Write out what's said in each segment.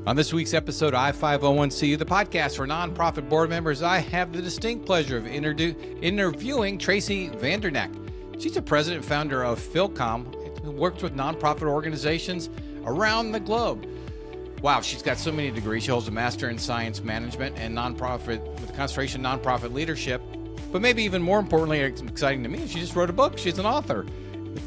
On this week's episode of I-501CU, the podcast for nonprofit board members, I have the distinct pleasure of interviewing Tracy Vanderneck. She's the president and founder of PhilCom, who works with nonprofit organizations around the globe. Wow, she's got so many degrees. She holds a master in science management and nonprofit with a concentration in nonprofit leadership. But maybe even more importantly, it's exciting to me, she just wrote a book. She's an author.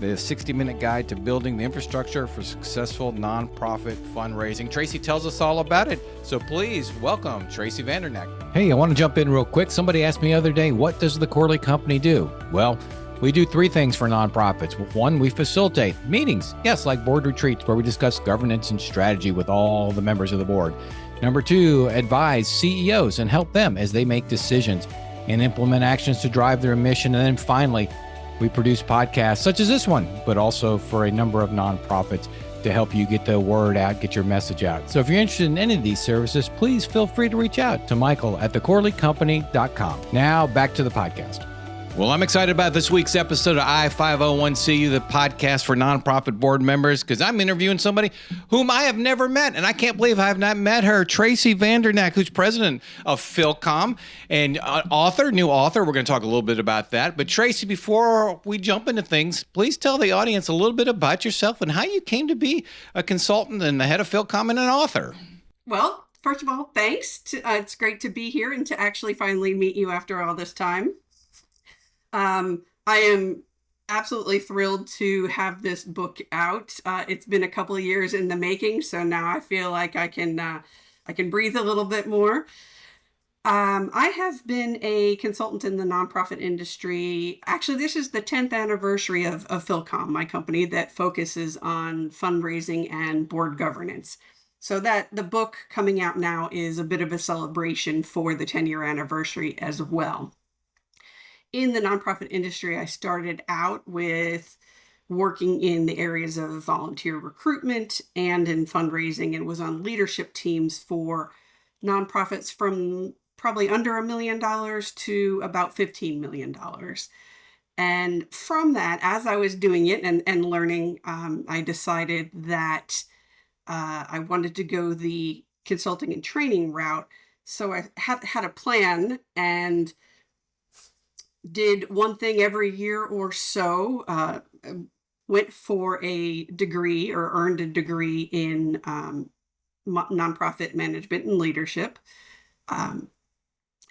The 60-minute guide to building the infrastructure for successful nonprofit fundraising. Tracy tells us all about it. So please welcome Tracy Vanderneck. Hey, I want to jump in real quick. Somebody asked me the other day, what does the Corley Company do? Well, we do three things for nonprofits. One, we facilitate meetings. Yes, like board retreats where we discuss governance and strategy with all the members of the board. Number two, advise CEOs and help them as they make decisions and implement actions to drive their mission. And then finally, we produce podcasts such as this one, but also for a number of nonprofits to help you get the word out, get your message out. So if you're interested in any of these services, please feel free to reach out to Michael at thecorleycompany.com. Now back to the podcast. Well, I'm excited about this week's episode of I-501CU, the podcast for nonprofit board members, because I'm interviewing somebody whom I have never met, and I can't believe I have not met her, Tracy Vanderneck, who's president of PhilCom and new author. We're going to talk a little bit about that. But Tracy, before we jump into things, please tell the audience a little bit about yourself and how you came to be a consultant and the head of PhilCom and an author. Well, first of all, thanks. It's great to be here and to actually finally meet you after all this time. I am absolutely thrilled to have this book out. It's been a couple of years in the making, so now I feel like I can breathe a little bit more. I have been a consultant in the nonprofit industry. Actually, this is the 10th anniversary of PhilCom, my company that focuses on fundraising and board governance. So that the book coming out now is a bit of a celebration for the 10-year anniversary as well. In the nonprofit industry, I started out with working in the areas of volunteer recruitment and in fundraising, and was on leadership teams for nonprofits from probably under $1 million to about $15 million. And from that, as I was doing it and learning, I decided that I wanted to go the consulting and training route. So I had a plan and did one thing every year or so, went for a degree or earned a degree in nonprofit management and leadership. And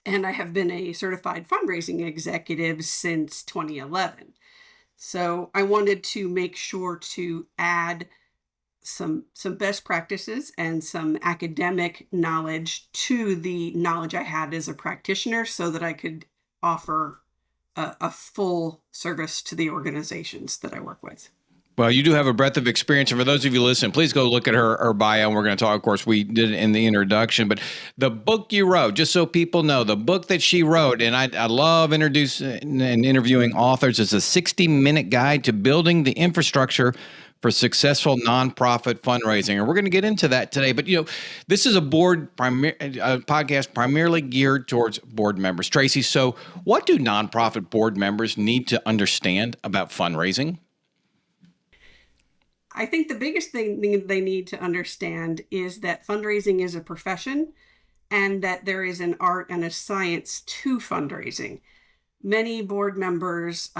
I have been a certified fundraising executive since 2011. So I wanted to make sure to add some best practices and some academic knowledge to the knowledge I had as a practitioner so that I could offer a full service to the organizations that I work with. Well, you do have a breadth of experience. And for those of you listening, please go look at her bio. And we're going to talk, of course, we did it in the introduction. But the book you wrote, just so people know, the book that she wrote, and I love introducing and interviewing authors, is a 60-minute guide to building the infrastructure for successful nonprofit fundraising. And we're going to get into that today. But, this is a podcast primarily geared towards board members. Tracy, so what do nonprofit board members need to understand about fundraising? I think the biggest thing they need to understand is that fundraising is a profession and that there is an art and a science to fundraising. Many board members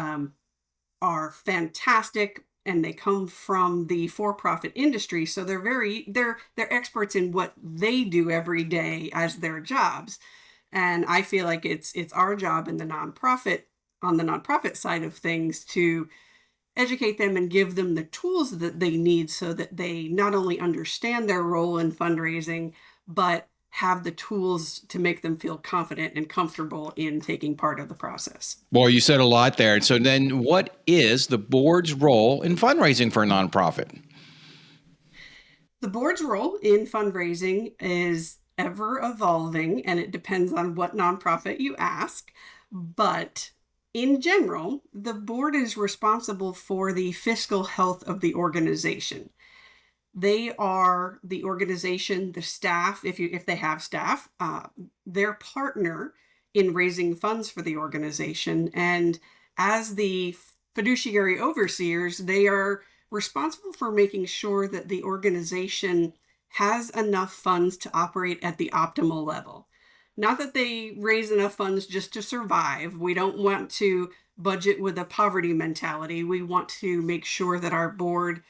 are fantastic, and they come from the for-profit industry, so they're experts in what they do every day as their jobs. And I feel like it's our job in the nonprofit side of things to educate them and give them the tools that they need so that they not only understand their role in fundraising, but have the tools to make them feel confident and comfortable in taking part of the process. Boy, you said a lot there. So then what is the board's role in fundraising for a nonprofit? The board's role in fundraising is ever evolving, and it depends on what nonprofit you ask. But in general, the board is responsible for the fiscal health of the organization. They are the organization, the staff, if they have staff, their partner in raising funds for the organization. And as the fiduciary overseers, they are responsible for making sure that the organization has enough funds to operate at the optimal level. Not that they raise enough funds just to survive. We don't want to budget with a poverty mentality. We want to make sure that our board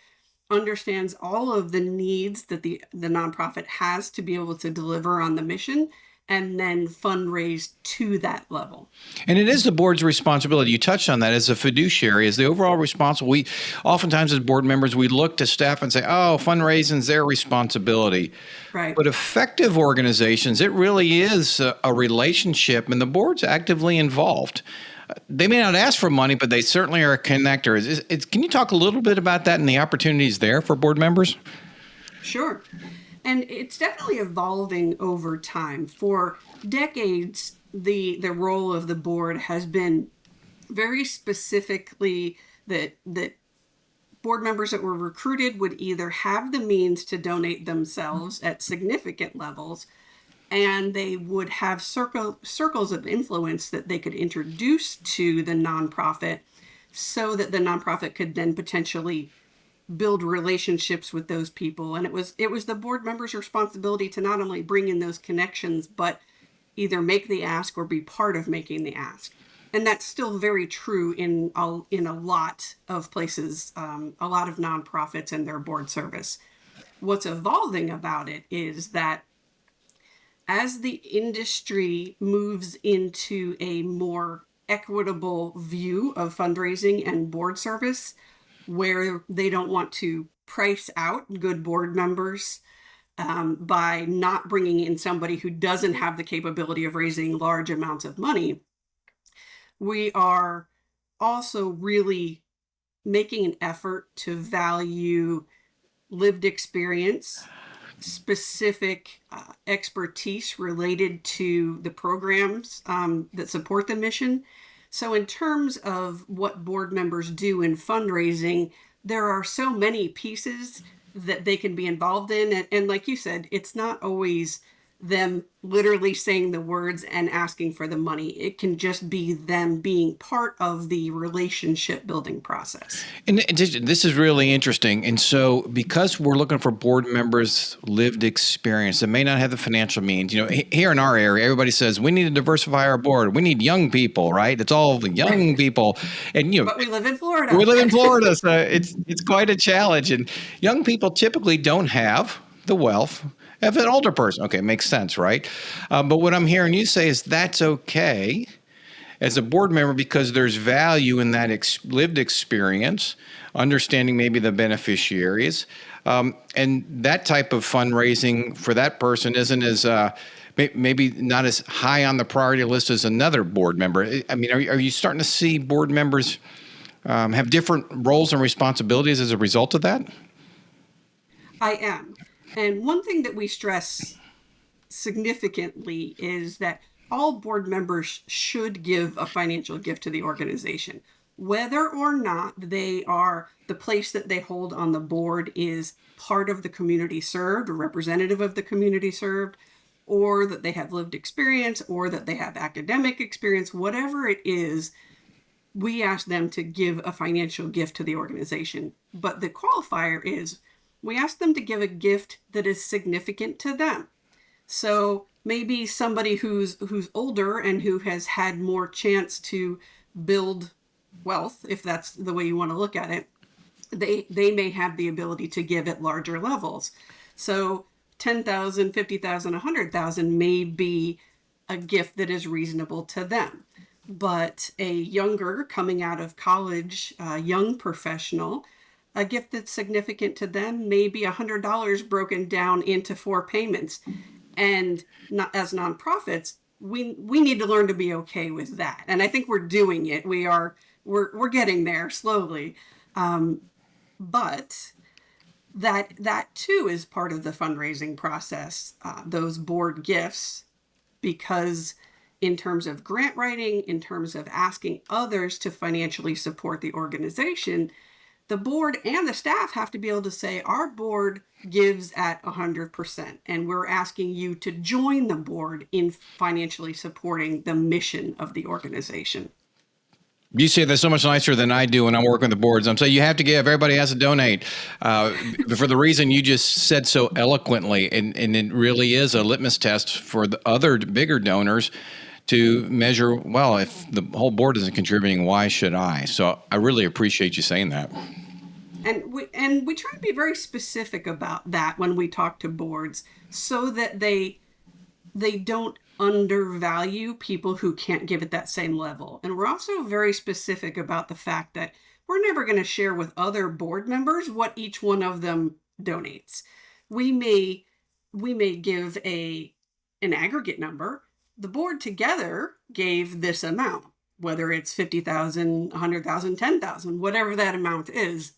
understands all of the needs that the nonprofit has to be able to deliver on the mission, and then fundraise to that level. And it is the board's responsibility. You touched on that as a fiduciary, as the overall responsible. We oftentimes as board members, we look to staff and say, oh, fundraising's their responsibility. Right. But effective organizations, it really is a relationship, and the board's actively involved. They may not ask for money, but they certainly are a connector. Can you talk a little bit about that and the opportunities there for board members? Sure. And it's definitely evolving over time. For decades, the role of the board has been very specifically that board members that were recruited would either have the means to donate themselves at significant levels, and they would have circles of influence that they could introduce to the nonprofit so that the nonprofit could then potentially build relationships with those people. And it was the board member's responsibility to not only bring in those connections, but either make the ask or be part of making the ask. And that's still very true in a lot of places, a lot of nonprofits and their board service. What's evolving about it is that as the industry moves into a more equitable view of fundraising and board service, where they don't want to price out good board members by not bringing in somebody who doesn't have the capability of raising large amounts of money, we are also really making an effort to value lived experience, specific expertise related to the programs that support the mission. So in terms of what board members do in fundraising, there are so many pieces that they can be involved in. And like you said, it's not always them literally saying the words and asking for the money. It can just be them being part of the relationship building process. And this is really interesting. And so because we're looking for board members' lived experience that may not have the financial means, here in our area, everybody says we need to diversify our board. We need young people, right? It's all the young people. And but we live in Florida. We live in Florida, so it's quite a challenge. And young people typically don't have the wealth of an older person. Okay, makes sense, right? But what I'm hearing you say is that's okay as a board member because there's value in that lived experience, understanding maybe the beneficiaries, and that type of fundraising for that person isn't as maybe not as high on the priority list as another board member. I mean, are you starting to see board members have different roles and responsibilities as a result of that? I am. And one thing that we stress significantly is that all board members should give a financial gift to the organization, whether or not they are the place that they hold on the board is part of the community served or representative of the community served, or that they have lived experience, or that they have academic experience, whatever it is. We ask them to give a financial gift to the organization. But the qualifier is we ask them to give a gift that is significant to them. So maybe somebody who's older and who has had more chance to build wealth, if that's the way you want to look at it, they may have the ability to give at larger levels. So 10,000, 50,000, 100,000 may be a gift that is reasonable to them. But a younger, coming out of college, young professional, a gift that's significant to them may be $100 broken down into 4 payments. And not, as nonprofits, we need to learn to be okay with that. And I think we're doing it. We're getting there slowly. But that too is part of the fundraising process, those board gifts, because in terms of grant writing, in terms of asking others to financially support the organization, the board and the staff have to be able to say, our board gives at 100%, and we're asking you to join the board in financially supporting the mission of the organization. You say that so much nicer than I do when I'm working with the boards. I'm saying you have to give. Everybody has to donate for the reason you just said so eloquently. And it really is a litmus test for the other bigger donors to measure, well, if the whole board isn't contributing, why should I? So I really appreciate you saying that. And we try to be very specific about that when we talk to boards so that they don't undervalue people who can't give at that same level. And we're also very specific about the fact that we're never going to share with other board members what each one of them donates. We may give an aggregate number. The board together gave this amount, whether it's 50,000, 100,000, 10,000, whatever that amount is.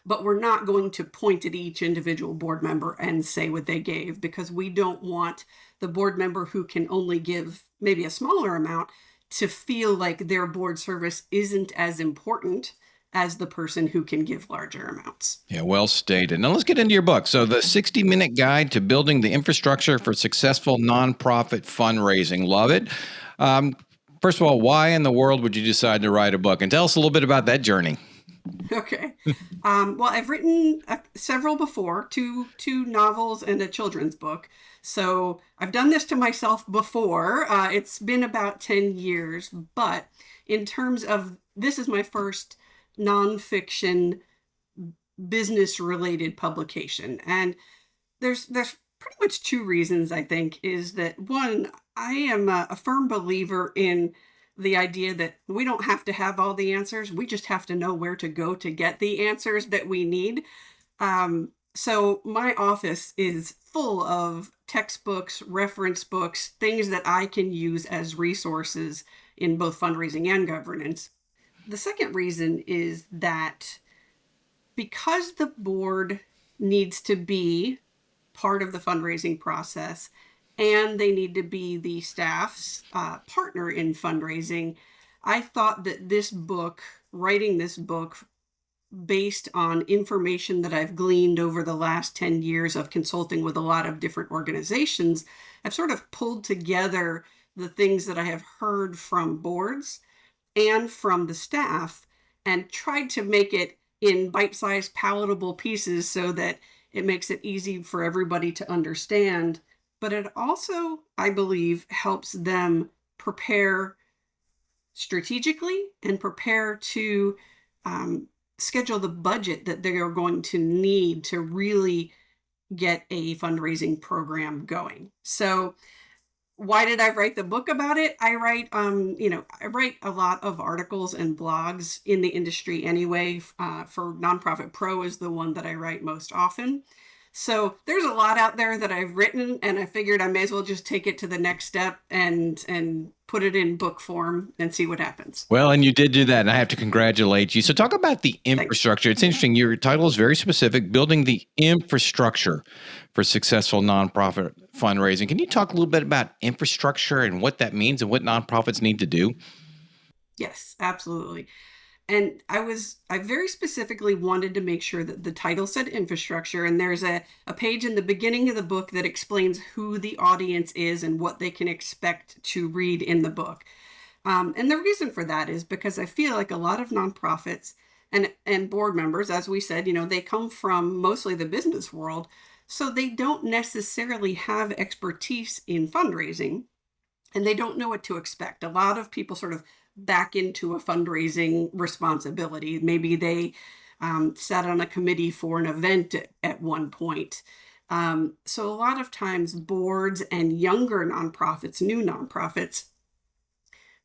But we're not going to point at each individual board member and say what they gave, because we don't want the board member who can only give maybe a smaller amount to feel like their board service isn't as important as the person who can give larger amounts. Yeah, well stated. Now let's get into your book. So the 60-minute guide to building the infrastructure for successful nonprofit fundraising. Love it. First of all, why in the world would you decide to write a book? And tell us a little bit about that journey. Okay. Well, I've written several before, two novels and a children's book. So I've done this to myself before. It's been about 10 years, but in terms of, this is my first nonfiction business related publication. And there's pretty much two reasons, I think, is that one, I am a firm believer in the idea that we don't have to have all the answers. We just have to know where to go to get the answers that we need. So my office is full of textbooks, reference books, things that I can use as resources in both fundraising and governance. The second reason is that because the board needs to be part of the fundraising process, and they need to be the staff's partner in fundraising, I thought that writing this book based on information that I've gleaned over the last 10 years of consulting with a lot of different organizations, I've sort of pulled together the things that I have heard from boards and from the staff and tried to make it in bite-sized, palatable pieces so that it makes it easy for everybody to understand. But it also, I believe, helps them prepare strategically and prepare to schedule the budget that they are going to need to really get a fundraising program going. So why did I write the book about it? I write a lot of articles and blogs in the industry anyway. For Nonprofit Pro is the one that I write most often. So there's a lot out there that I've written, and I figured I may as well just take it to the next step and put it in book form and see what happens. Well, and you did do that, and I have to congratulate you. So talk about the infrastructure. Thanks. It's interesting. Your title is very specific, building the infrastructure for successful nonprofit fundraising. Can you talk a little bit about infrastructure and what that means and what nonprofits need to do? Yes, absolutely. And I very specifically wanted to make sure that the title said infrastructure, and there's a page in the beginning of the book that explains who the audience is and what they can expect to read in the book. And the reason for that is because I feel like a lot of nonprofits and board members, as we said, they come from mostly the business world, so they don't necessarily have expertise in fundraising, and they don't know what to expect. A lot of people sort of back into a fundraising responsibility. Maybe they sat on a committee for an event at one point. So a lot of times boards and younger nonprofits, new nonprofits,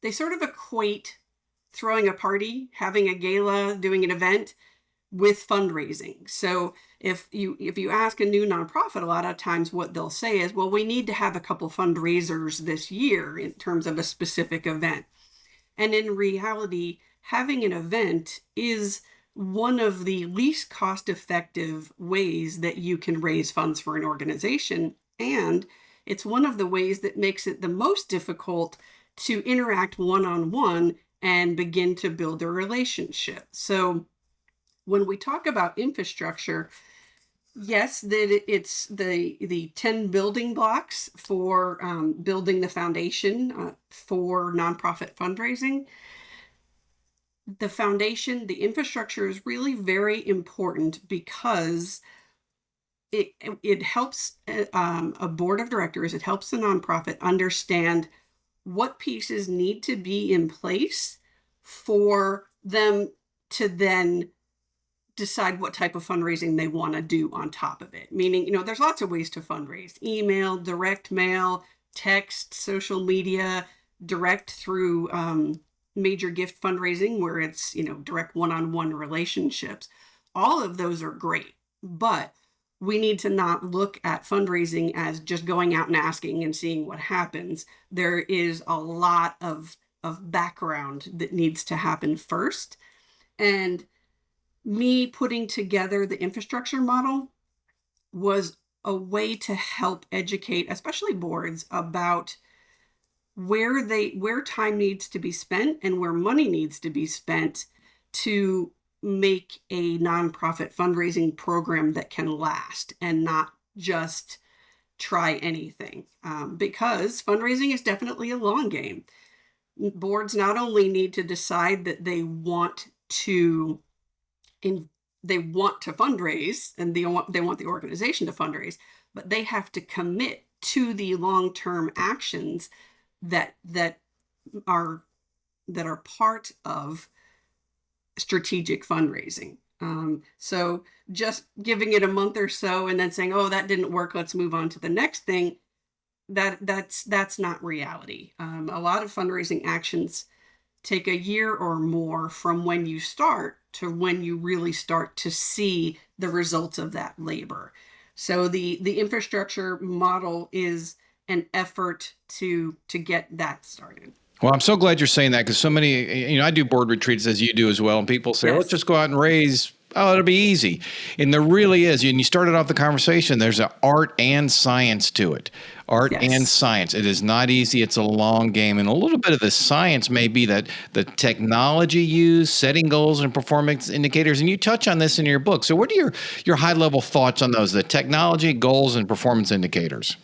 they sort of equate throwing a party, having a gala, doing an event with fundraising. So if you ask a new nonprofit, a lot of times what they'll say is, well, we need to have a couple fundraisers this year in terms of a specific event. And in reality, having an event is one of the least cost-effective ways that you can raise funds for an organization. And it's one of the ways that makes it the most difficult to interact one-on-one and begin to build a relationship. So when we talk about infrastructure, yes, that it's the 10 building blocks for building the foundation for nonprofit fundraising. the foundation, the infrastructure is really very important because it helps a board of directors, it helps the nonprofit understand what pieces need to be in place for them to then decide what type of fundraising they want to do on top of it. Meaning, there's lots of ways to fundraise: email, direct mail, text, social media, direct through major gift fundraising where it's, direct one-on-one relationships. All of those are great, but we need to not look at fundraising as just going out and asking and seeing what happens. There is a lot of background that needs to happen first. And me putting together the infrastructure model was a way to help educate, especially boards, about where time needs to be spent and where money needs to be spent to make a nonprofit fundraising program that can last and not just try anything. Because fundraising is definitely a long game. Boards not only need to decide that they want to fundraise and they want the organization to fundraise, but they have to commit to the long-term actions that are part of strategic fundraising. So just giving it a month or so and then saying, oh, that didn't work, let's move on to the next thing, that's not reality. A lot of fundraising actions take a year or more from when you start to when you really start to see the results of that labor. So the infrastructure model is an effort to get that started. Well, I'm so glad you're saying that, because so many, I do board retreats as you do as well. And people say, Yes. let's just go out and raise. Oh, it'll be easy. And there really is. And you started off the conversation. There's an art and science to it. Art Yes. and science. It is not easy. It's a long game. And a little bit of the science may be that the technology used, setting goals and performance indicators. And you touch on this in your book. So what are your high level thoughts on those, the technology, goals, and performance indicators?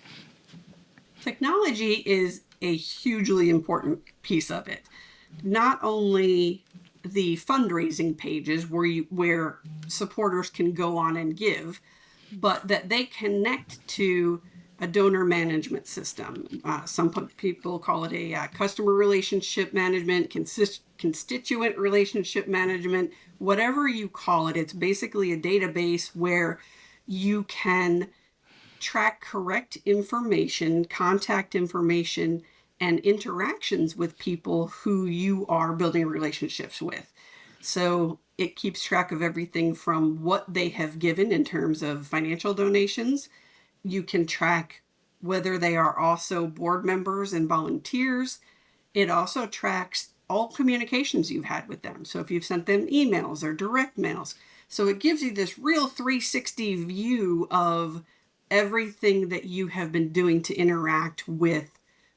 Technology is a hugely important piece of it. Not only the fundraising pages where supporters can go on and give, but that they connect to a donor management system. Some people call it a customer relationship management, constituent relationship management, whatever you call it. It's basically a database where you can track correct information, contact information, and interactions with people who you are building relationships with. So it keeps track of everything from what they have given in terms of financial donations. You can track whether they are also board members and volunteers. It also tracks all communications you've had with them. So if you've sent them emails or direct mails. So it gives you this real 360 view of everything that you have been doing to interact with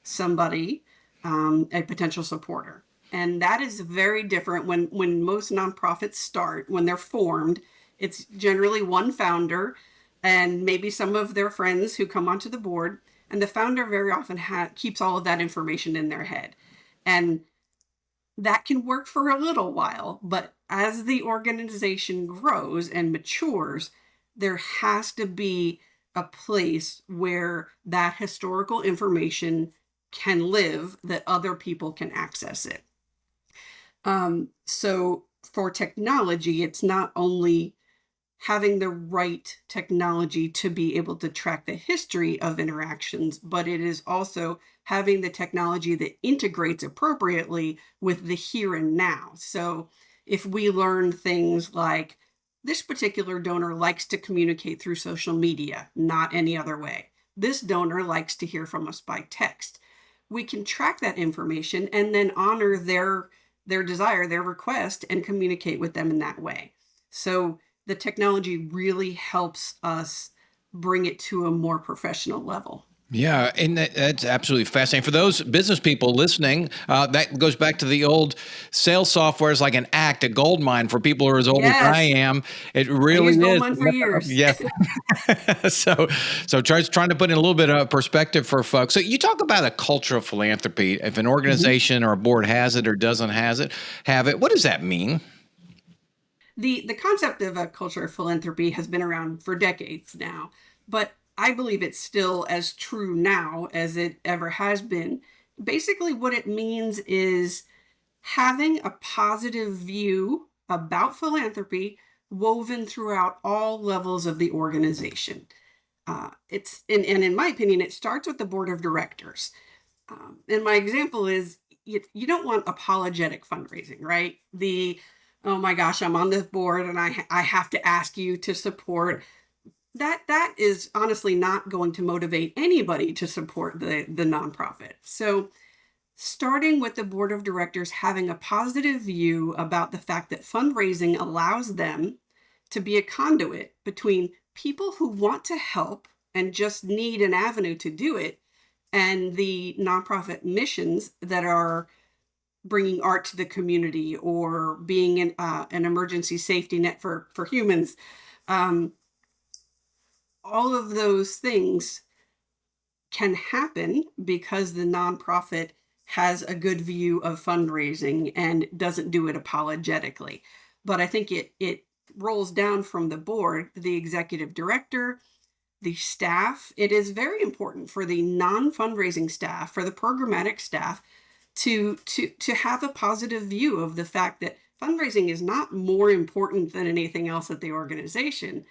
somebody, a potential supporter. And that is very different when most nonprofits start, when they're formed. It's generally one founder and maybe some of their friends who come onto the board. And the founder very often keeps all of that information in their head. And that can work for a little while. But as the organization grows and matures, there has to be a place where that historical information can live, that other people can access it. So for technology, it's not only having the right technology to be able to track the history of interactions, but it is also having the technology that integrates appropriately with the here and now. So if we learn things like, this particular donor likes to communicate through social media, not any other way. This donor likes to hear from us by text. We can track that information and then honor their desire, their request, and communicate with them in that way. So the technology really helps us bring it to a more professional level. Yeah, and that's absolutely fascinating. For those business people listening, that goes back to the old sales software is like an act, a gold mine for people who are as old as I Yes, am. It I really used is. Goldmine for years. Yes. so, trying to put in a little bit of perspective for folks. So you talk about a culture of philanthropy. If an Mhm. organization or a board has it or doesn't have it, what does that mean? The concept of a culture of philanthropy has been around for decades now, but I believe it's still as true now as it ever has been. Basically, what it means is having a positive view about philanthropy woven throughout all levels of the organization. And in my opinion, it starts with the board of directors. And my example is you don't want apologetic fundraising, right? Oh my gosh, I'm on this board and I have to ask you to support. That is honestly not going to motivate anybody to support the nonprofit. So starting with the board of directors having a positive view about the fact that fundraising allows them to be a conduit between people who want to help and just need an avenue to do it and the nonprofit missions that are bringing art to the community or being an emergency safety net for humans. Um, all of those things can happen because the nonprofit has a good view of fundraising and doesn't do it apologetically. But I think it rolls down from the board, the executive director, the staff. It is very important for the non-fundraising staff, for the programmatic staff, to have a positive view of the fact that fundraising is not more important than anything else at the organization.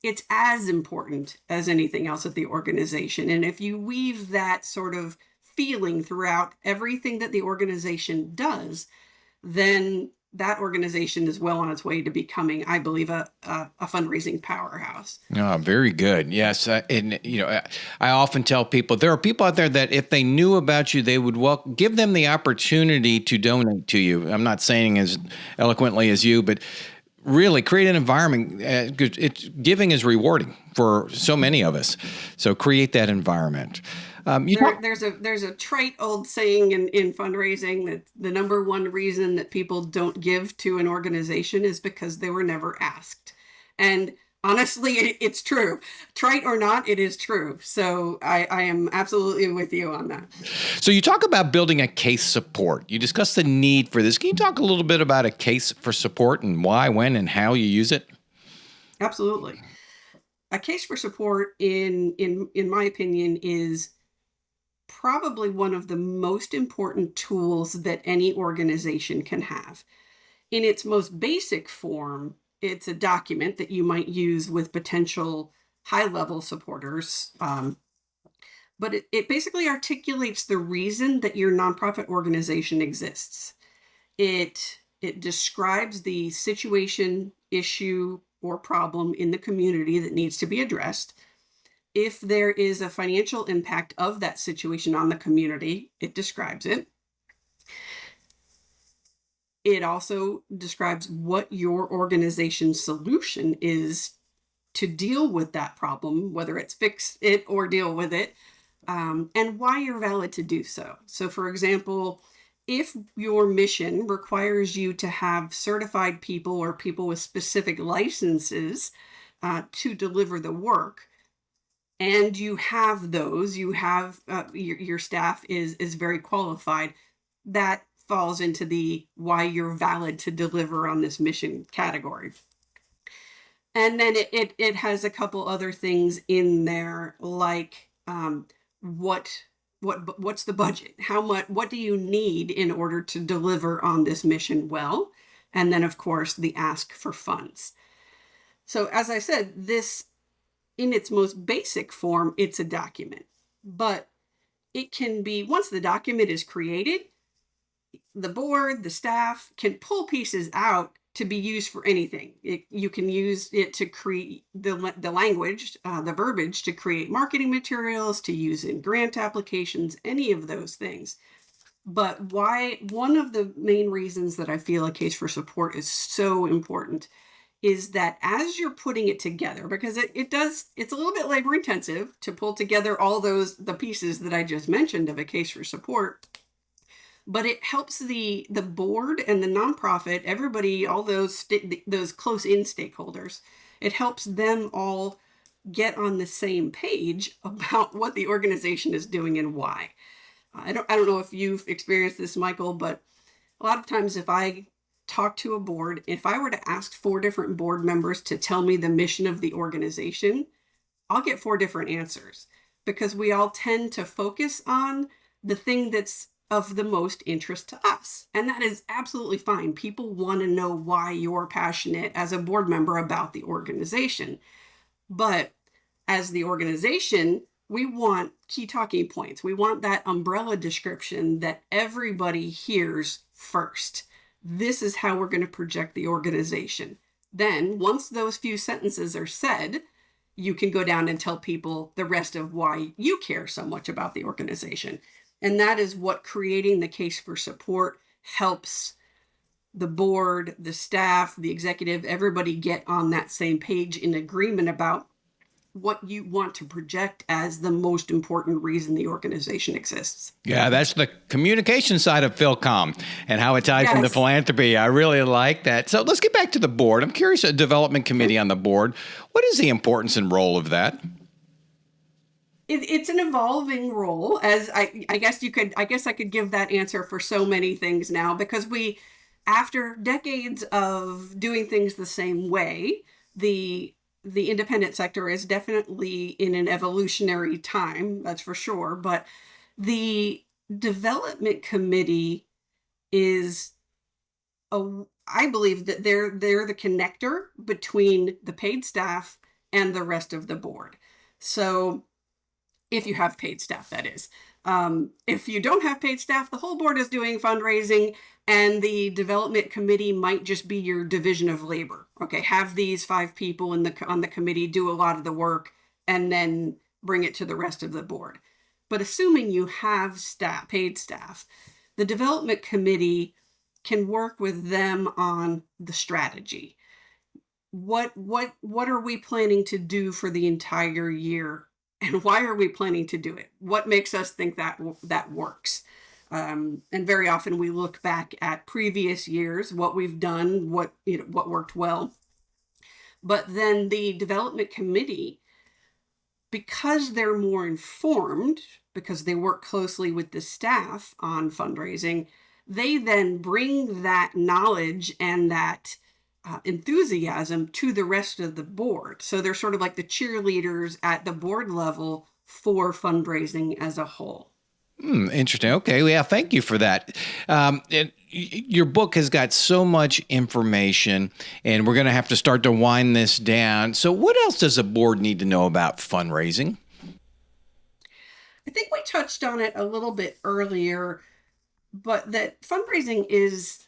It's as important as anything else at the organization. And if you weave that sort of feeling throughout everything that the organization does, then that organization is well on its way to becoming, I believe, a fundraising powerhouse. Oh, very good. Yes, and I often tell people there are people out there that if they knew about you, they would give them the opportunity to donate to you. I'm not saying as eloquently as you, but really create an environment. It's giving is rewarding for so many of us. So create that environment. There's a trite old saying in fundraising that the number one reason that people don't give to an organization is because they were never asked. And honestly, it's true. Trite or not, it is true. So I am absolutely with you on that. So you talk about building a case support. You discuss the need for this. Can you talk a little bit about a case for support and why, when, and how you use it? Absolutely. A case for support, in my opinion, is probably one of the most important tools that any organization can have. In its most basic form, it's a document that you might use with potential high level supporters. But it basically articulates the reason that your nonprofit organization exists. It describes the situation, issue, or problem in the community that needs to be addressed. If there is a financial impact of that situation on the community, it describes it. It also describes what your organization's solution is to deal with that problem, whether it's fix it or deal with it, and why you're valid to do so. So, for example, if your mission requires you to have certified people or people with specific licenses to deliver the work, and you have those, you have your staff is very qualified, that falls into the why you're valid to deliver on this mission category. And then it has a couple other things in there, like what what's the budget, how much, what do you need in order to deliver on this mission well, and then of course the ask for funds. So as I said, this, in its most basic form, it's a document, but it can be, once the document is created, the board, the staff can pull pieces out to be used for anything. You can use it to create the language, the verbiage to create marketing materials, to use in grant applications, any of those things. But why, one of the main reasons that I feel a case for support is so important is that as you're putting it together, because it's a little bit labor intensive to pull together all the pieces that I just mentioned of a case for support, but it helps the board and the nonprofit, everybody, all those close in stakeholders, it helps them all get on the same page about what the organization is doing and why. I don't know if you've experienced this, Michael, but a lot of times if I talk to a board, if I were to ask 4 different board members to tell me the mission of the organization, I'll get 4 different answers, because we all tend to focus on the thing that's of the most interest to us. And that is absolutely fine. People want to know why you're passionate as a board member about the organization. But as the organization, we want key talking points. We want that umbrella description that everybody hears first. This is how we're going to project the organization. Then, once those few sentences are said, you can go down and tell people the rest of why you care so much about the organization. And that is what creating the case for support helps the board, the staff, the executive, everybody get on that same page in agreement about what you want to project as the most important reason the organization exists. Yeah, that's the communication side of Philcom and how it ties into Yes. philanthropy. I really like that. So let's get back to the board. I'm curious, a development committee on the board, what is the importance and role of that? It's an evolving role, as I guess I could give that answer for so many things now, because after decades of doing things the same way, the independent sector is definitely in an evolutionary time, that's for sure. But the development committee is I believe that they're the connector between the paid staff and the rest of the board. So if you have paid staff, that is. If you don't have paid staff, the whole board is doing fundraising, and the development committee might just be your division of labor. Okay, have these 5 people on the committee do a lot of the work, and then bring it to the rest of the board. But assuming you have paid staff, the development committee can work with them on the strategy. What are we planning to do for the entire year? And why are we planning to do it? What makes us think that works? And very often we look back at previous years, what we've done, what worked well. But then the development committee, because they're more informed, because they work closely with the staff on fundraising, they then bring that knowledge and that enthusiasm to the rest of the board. So they're sort of like the cheerleaders at the board level for fundraising as a whole. Interesting. Okay. Well, yeah. Thank you for that. Your book has got so much information, and we're going to have to start to wind this down. So what else does a board need to know about fundraising? I think we touched on it a little bit earlier, but that fundraising is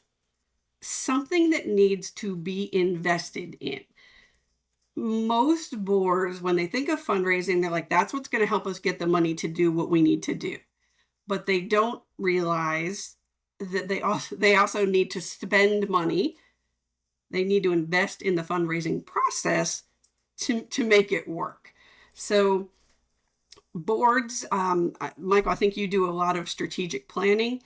something that needs to be invested in. Most boards, when they think of fundraising, they're like, that's what's going to help us get the money to do what we need to do. But they don't realize that they also need to spend money. They need to invest in the fundraising process to make it work. So boards, Michael, I think you do a lot of strategic planning.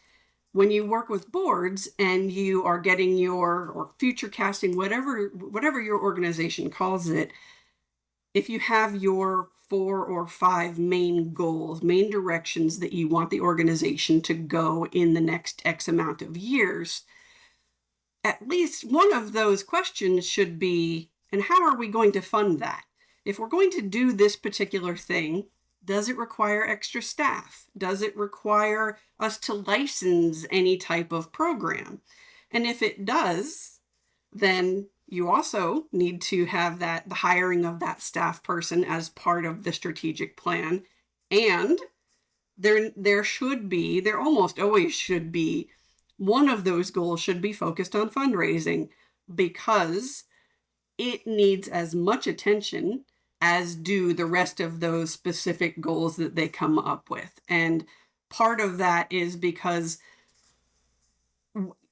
When you work with boards and you are getting or future casting, whatever your organization calls it, if you have your 4 or 5 main goals, main directions that you want the organization to go in the next X amount of years, at least one of those questions should be, and how are we going to fund that? If we're going to do this particular thing, does it require extra staff? Does it require us to license any type of program? And if it does, then you also need to have the hiring of that staff person as part of the strategic plan. And there almost always should be, one of those goals should be focused on fundraising, because it needs as much attention as do the rest of those specific goals that they come up with. And part of that is because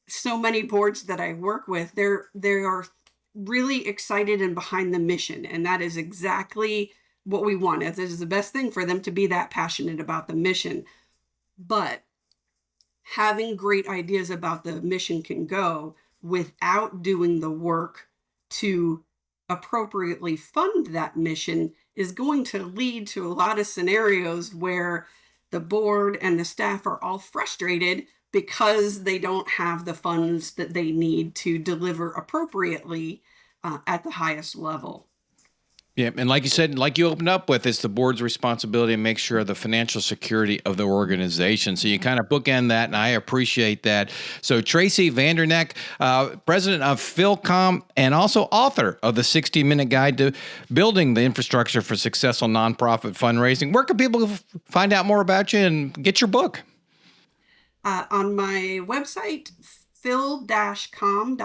so many boards that I work with, there are really excited and behind the mission. And that is exactly what we want. It is the best thing for them to be that passionate about the mission. But having great ideas about the mission can go without doing the work to appropriately fund that mission is going to lead to a lot of scenarios where the board and the staff are all frustrated because they don't have the funds that they need to deliver appropriately at the highest level. Yeah, and like you said, like you opened up with, it's the board's responsibility to make sure of the financial security of the organization. So you kind of bookend that, and I appreciate that. So Tracy Vanderneck, president of PhilCom and also author of the 60-Minute Guide to Building the Infrastructure for Successful Nonprofit Fundraising. Where can people find out more about you and get your book? On my website, phil-com.com.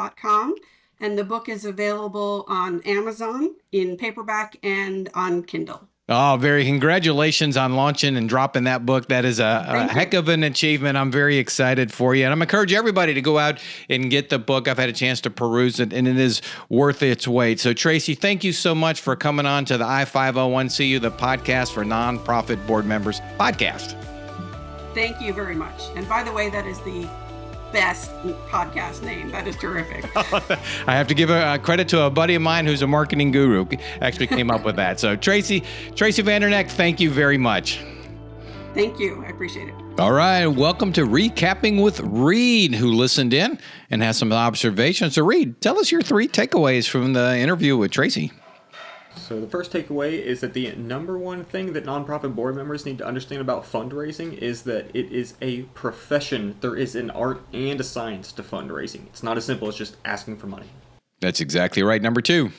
And the book is available on Amazon in paperback and on Kindle. Oh, congratulations on launching and dropping that book. That is a heck of an achievement. I'm very excited for you. And I'm encouraging everybody to go out and get the book. I've had a chance to peruse it, and it is worth its weight. So, Tracy, thank you so much for coming on to the I-501CU, the podcast for nonprofit board members podcast. Thank you very much. And by the way, that is the best podcast name. That is terrific. I have to give a credit to a buddy of mine who's a marketing guru. Actually came up with that. So Tracy Vanderneck, thank you very much. Thank you. I appreciate it. All right. Welcome to Recapping with Reed, who listened in and has some observations. So Reed, tell us your 3 takeaways from the interview with Tracy. So the first takeaway is that the number one thing that nonprofit board members need to understand about fundraising is that it is a profession. There is an art and a science to fundraising. It's not as simple as just asking for money. That's exactly right. Number 2.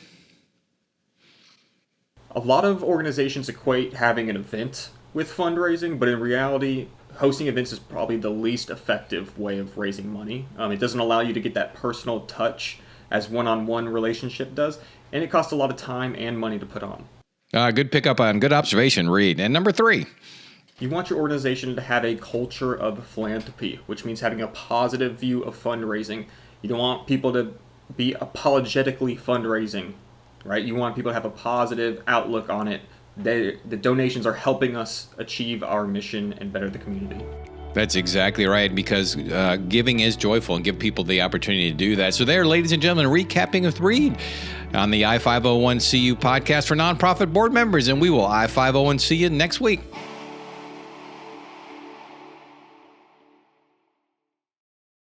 A lot of organizations equate having an event with fundraising, but in reality, hosting events is probably the least effective way of raising money. It doesn't allow you to get that personal touch as one-on-one relationship does, and it costs a lot of time and money to put on. Good pickup on, good observation, Reed. And number 3. You want your organization to have a culture of philanthropy, which means having a positive view of fundraising. You don't want people to be apologetically fundraising, right? You want people to have a positive outlook on it. The donations are helping us achieve our mission and better the community. That's exactly right, because giving is joyful and give people the opportunity to do that. So there, ladies and gentlemen, Recapping with Reed on the I-501CU podcast for nonprofit board members, and we will I-501 see you next week.